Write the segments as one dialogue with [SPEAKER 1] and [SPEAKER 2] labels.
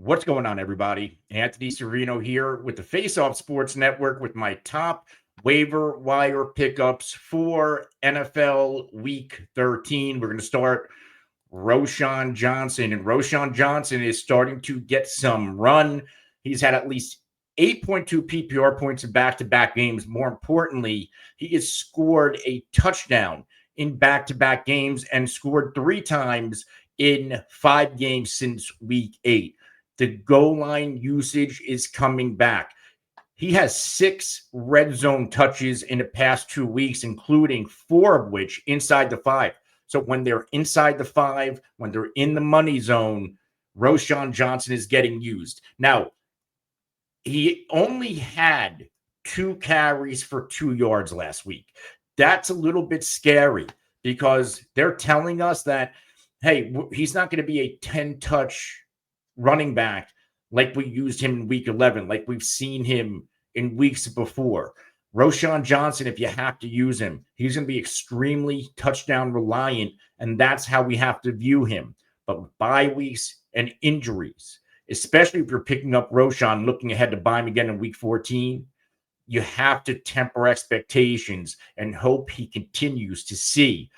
[SPEAKER 1] What's going on, everybody? Anthony Serino here with the Face Off Sports Network with my top waiver wire pickups for NFL Week 13. We're going to start Roschon Johnson, and Roschon Johnson is starting to get some run. He's had at least 8.2 PPR points in back-to-back games. More importantly, he has scored a touchdown in back-to-back games and scored 3 times in 5 games since Week 8. The goal line usage is coming back. He has 6 red zone touches in the past 2 weeks, including 4 of which inside the 5. So when they're inside the 5, when they're in the money zone, Roschon Johnson is getting used. Now, he only had 2 carries for 2 yards last week. That's a little bit scary because they're telling us that, hey, he's not going to be a 10-touch running back like we used him in week 11, like we've seen him in weeks before. Roschon Johnson, if you have to use him, he's going to be extremely touchdown reliant, and that's how we have to view him. But with bye weeks and injuries, especially if you're picking up Roschon looking ahead to buy him again in week 14, you have to temper expectations and hope he continues to see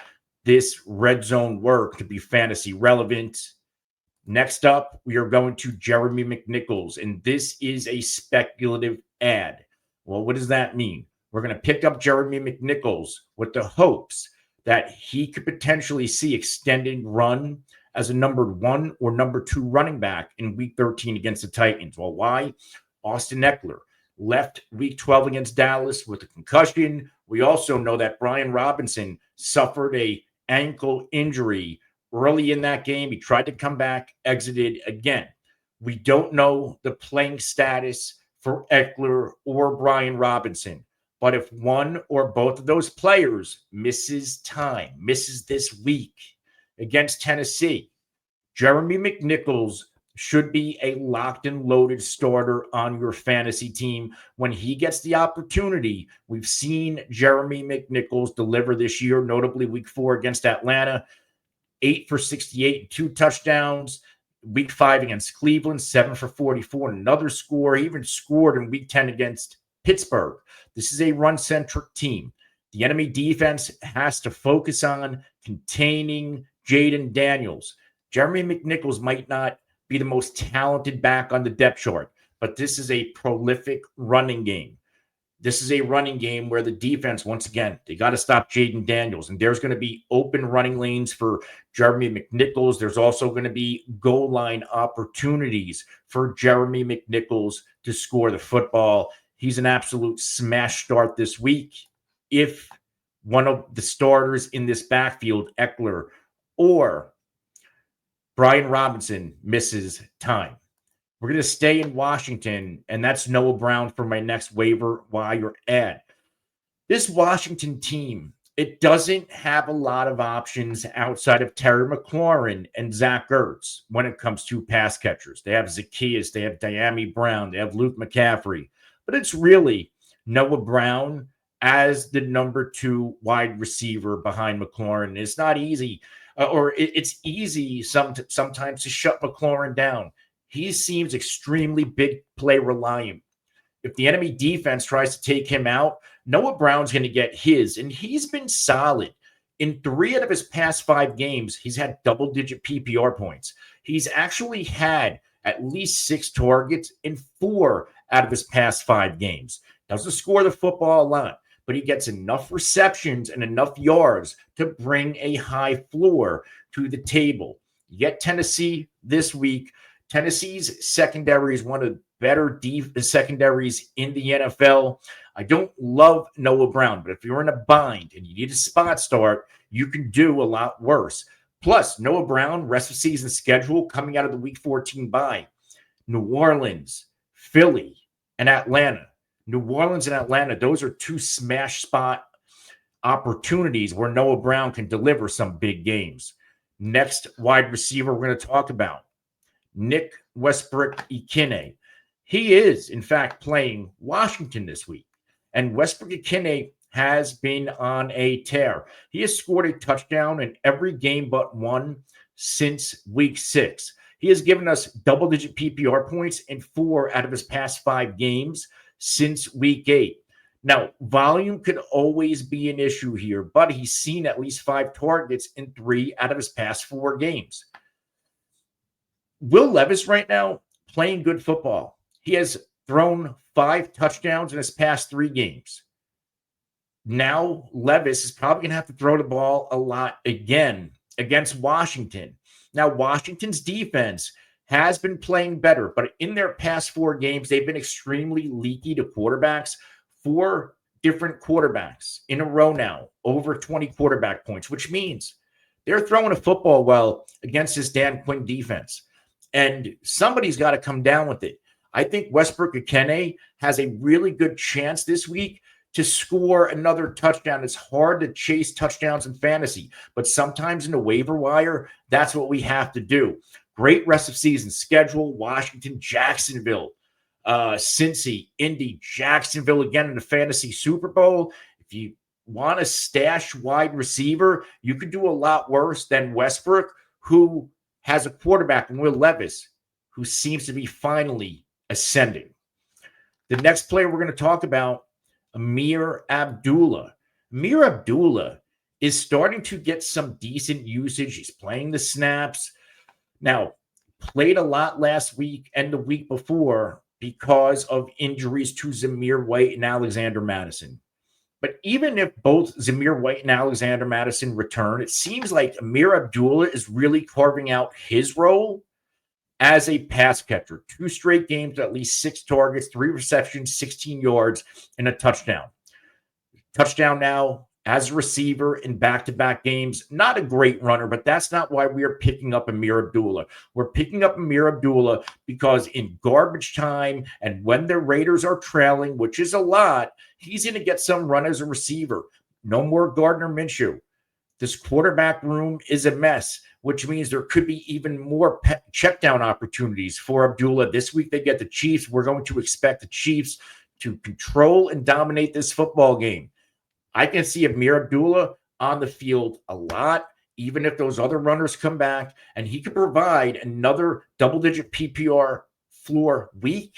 [SPEAKER 1] this red zone work to be fantasy relevant. Next up, we are going to Jeremy McNichols, and this is a speculative ad. Well, what does that mean? We're going to pick up Jeremy McNichols with the hopes that he could potentially see extended run as a number 1 or number 2 running back in Week 13 against the Titans. Well, why? Austin Ekeler left Week 12 against Dallas with a concussion. We also know that Brian Robinson suffered a ankle injury early in that game. He tried to come back, exited again. We don't know the playing status for Ekeler or Brian Robinson. But if one or both of those players misses this week against Tennessee, Jeremy McNichols should be a locked and loaded starter on your fantasy team when he gets the opportunity. We've seen Jeremy McNichols deliver this year, notably week 4 against Atlanta. 8 for 68, 2 touchdowns. Week 5 against Cleveland, 7 for 44, another score. He even scored in week 10 against Pittsburgh. This is a run-centric team. The enemy defense has to focus on containing Jaden Daniels. Jeremy McNichols might not be the most talented back on the depth chart, but this is a prolific running game. This is a running game where the defense, once again, they got to stop Jaden Daniels. And there's going to be open running lanes for Jeremy McNichols. There's also going to be goal line opportunities for Jeremy McNichols to score the football. He's an absolute smash start this week. If one of the starters in this backfield, Ekeler or Brian Robinson, misses time. We're going to stay in Washington, and that's Noah Brown for my next waiver wire ad. This Washington team, it doesn't have a lot of options outside of Terry McLaurin and Zach Ertz when it comes to pass catchers. They have Zacchaeus, they have Diami Brown, they have Luke McCaffrey, but it's really Noah Brown as the number 2 wide receiver behind McLaurin. It's not easy, it's easy sometimes to shut McLaurin down. He seems extremely big play reliant. If the enemy defense tries to take him out, Noah Brown's going to get his, and he's been solid. In 3 out of his past 5 games, he's had double-digit PPR points. He's actually had at least 6 targets in 4 out of his past 5 games. Doesn't score the football a lot, but he gets enough receptions and enough yards to bring a high floor to the table. You get Tennessee this week. Tennessee's secondary is one of the better secondaries in the NFL. I don't love Noah Brown, but if you're in a bind and you need a spot start, you can do a lot worse. Plus, Noah Brown, rest of season schedule coming out of the Week 14 bye. New Orleans, Philly, and Atlanta. New Orleans and Atlanta, those are 2 smash spot opportunities where Noah Brown can deliver some big games. Next wide receiver we're going to talk about, Nick Westbrook-Ikhine. He is, in fact, playing Washington this week. And Westbrook-Ikhine has been on a tear. He has scored a touchdown in every game but one since week 6. He has given us double-digit PPR points in 4 out of his past 5 games since week 8. Now, volume could always be an issue here, but he's seen at least 5 targets in 3 out of his past 4 games. Will Levis right now playing good football. He has thrown 5 touchdowns in his past 3 games. Now Levis is probably going to have to throw the ball a lot again against Washington. Now, Washington's defense has been playing better, but in their past 4 games, they've been extremely leaky to quarterbacks. 4 different quarterbacks in a row now, over 20 quarterback points, which means they're throwing a football well against this Dan Quinn defense. And somebody's got to come down with it. I think Westbrook-Ikhine has a really good chance this week to score another touchdown. It's hard to chase touchdowns in fantasy, but sometimes in the waiver wire, that's what we have to do. Great rest of season schedule: Washington, Jacksonville, Cincy, Indy, Jacksonville again in the fantasy Super Bowl. If you want to stash wide receiver, you could do a lot worse than Westbrook, who has a quarterback in Will Levis, who seems to be finally ascending. The next player we're going to talk about, Ameer Abdullah. Ameer Abdullah is starting to get some decent usage. He's playing the snaps. Now, played a lot last week and the week before because of injuries to Zamir White and Alexander Madison. But even if both Zamir White and Alexander Madison return, it seems like Ameer Abdullah is really carving out his role as a pass catcher. 2 straight games, at least 6 targets, 3 receptions, 16 yards, and a touchdown. Touchdown now as a receiver in back-to-back games. Not a great runner, but that's not why we are picking up Ameer Abdullah. We're picking up Ameer Abdullah because in garbage time and when the Raiders are trailing, which is a lot, he's going to get some run as a receiver. No more Gardner Minshew. This quarterback room is a mess, which means there could be even more check down opportunities for Abdullah. This week they get the Chiefs. We're going to expect the Chiefs to control and dominate this football game. I can see Ameer Abdullah on the field a lot, even if those other runners come back, and he could provide another double-digit PPR floor week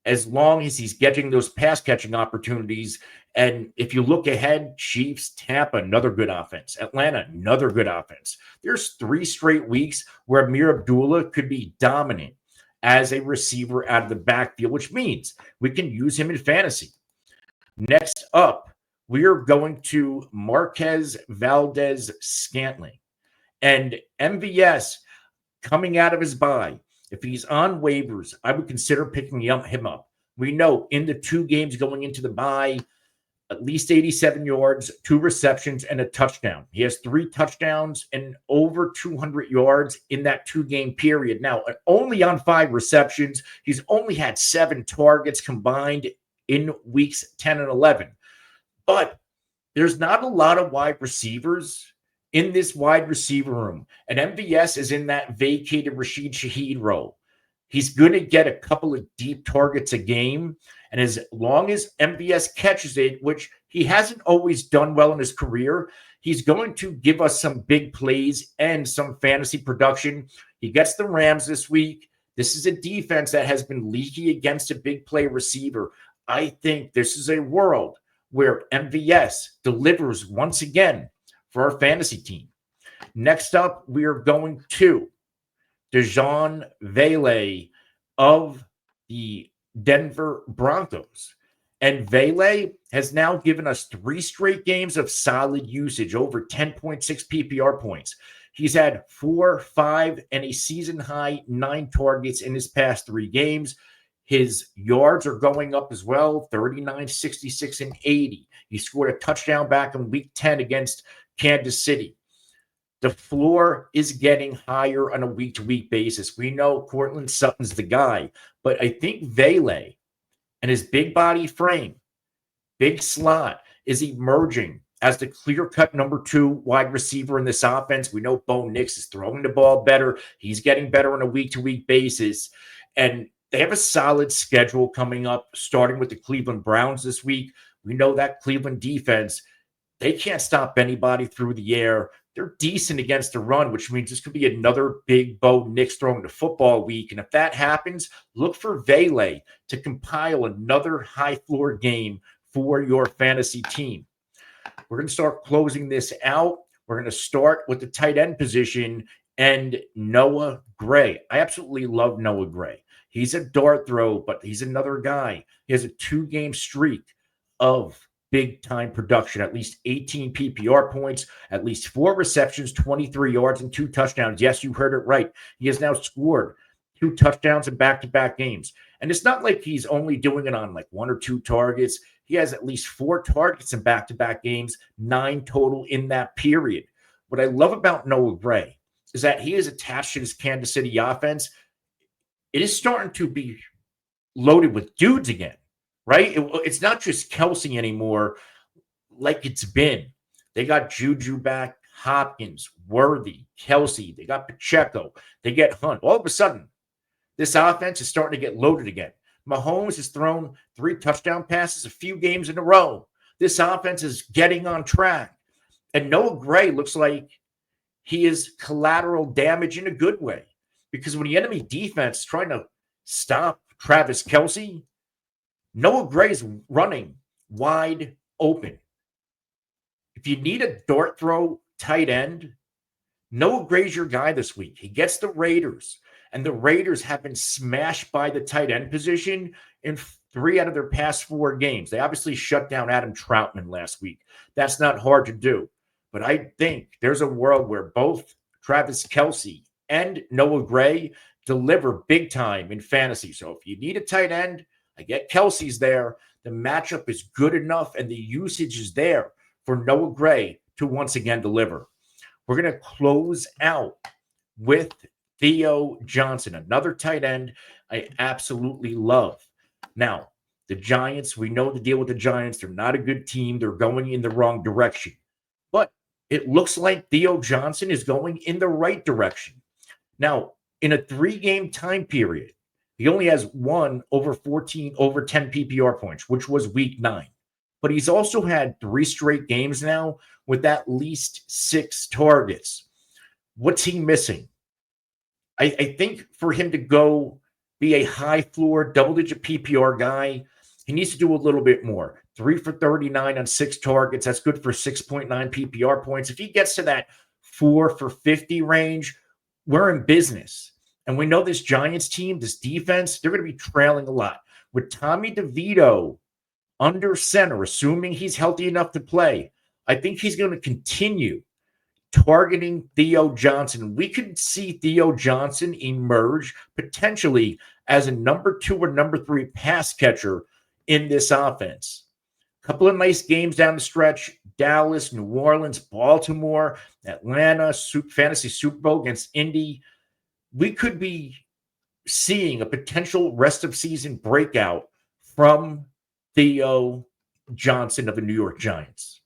[SPEAKER 1] as long as he's getting those pass-catching opportunities. And if you look ahead, Chiefs, Tampa, another good offense. Atlanta, another good offense. There's 3 straight weeks where Ameer Abdullah could be dominant as a receiver out of the backfield, which means we can use him in fantasy. Next up, we are going to Marquez Valdes-Scantling. And MVS coming out of his bye. If he's on waivers, I would consider picking him up. We know in the 2 games going into the bye, at least 87 yards, 2 receptions, and a touchdown. He has 3 touchdowns and over 200 yards in that 2-game period. Now, only on 5 receptions. He's only had 7 targets combined in weeks 10 and 11. But there's not a lot of wide receivers in this wide receiver room. And MVS is in that vacated Rashid Shaheed role. He's going to get a couple of deep targets a game. And as long as MVS catches it, which he hasn't always done well in his career, he's going to give us some big plays and some fantasy production. He gets the Rams this week. This is a defense that has been leaky against a big play receiver. I think this is a world where MVS delivers once again for our fantasy team. Next up, we are going to Devaughn Vele of the Denver Broncos. And Vele has now given us 3 straight games of solid usage, over 10.6 PPR points. He's had 4, 5, and a season-high 9 targets in his past 3 games. His yards are going up as well, 39, 66, and 80. He scored a touchdown back in week 10 against Kansas City. The floor is getting higher on a week-to-week basis. We know Courtland Sutton's the guy, but I think Vele and his big body frame, big slot, is emerging as the clear-cut number 2 wide receiver in this offense. We know Bo Nix is throwing the ball better. He's getting better on a week-to-week basis. And they have a solid schedule coming up, starting with the Cleveland Browns this week. We know that Cleveland defense, they can't stop anybody through the air. they're decent against the run, which means this could be another big bow Knicks throwing the football week. And if that happens, look for Vele to compile another high floor game for your fantasy team. We're going to start closing this out. We're going to start with the tight end position and Noah Gray. I absolutely love Noah Gray. He's a dart throw, but he's another guy. He has a 2-game streak of big-time production, at least 18 PPR points, at least 4 receptions, 23 yards, and 2 touchdowns. Yes, you heard it right. He has now scored 2 touchdowns in back-to-back games. And it's not like he's only doing it on like 1 or 2 targets. He has at least 4 targets in back-to-back games, 9 total in that period. What I love about Noah Gray is that he is attached to this Kansas City offense. It is starting to be loaded with dudes again, right? It's not just Kelsey anymore like it's been. They got Juju back, Hopkins, Worthy, Kelsey. They got Pacheco. They get Hunt. All of a sudden, this offense is starting to get loaded again. Mahomes has thrown 3 touchdown passes a few games in a row. This offense is getting on track. And Noah Gray looks like he is collateral damage in a good way. Because when the enemy defense is trying to stop Travis Kelce, Noah Gray is running wide open. If you need a dart throw tight end, Noah Gray's your guy this week. He gets the Raiders, and the Raiders have been smashed by the tight end position in 3 out of their past 4 games. They obviously shut down Adam Troutman last week. That's not hard to do. But I think there's a world where both Travis Kelce and Noah Gray deliver big time in fantasy. So if you need a tight end, I get Kelsey's there. The matchup is good enough, and the usage is there for Noah Gray to once again deliver. We're going to close out with Theo Johnson, another tight end I absolutely love. Now, the Giants, we know the deal with the Giants. They're not a good team. They're going in the wrong direction. But it looks like Theo Johnson is going in the right direction. Now, in a 3-game time period, he only has 1 over 10 PPR points, which was week 9. But he's also had 3 straight games now with at least 6 targets. What's he missing? I think for him to go be a high floor, double-digit PPR guy, he needs to do a little bit more. 3 for 39 on 6 targets. That's good for 6.9 PPR points. If he gets to that 4 for 50 range, we're in business. And we know this Giants team, this defense, they're going to be trailing a lot. With Tommy DeVito under center, assuming he's healthy enough to play, I think he's going to continue targeting Theo Johnson. We could see Theo Johnson emerge potentially as a number 2 or number 3 pass catcher in this offense. A couple of nice games down the stretch. Dallas, New Orleans, Baltimore, Atlanta, fantasy Super Bowl against Indy. We could be seeing a potential rest of season breakout from Theo Johnson of the New York Giants.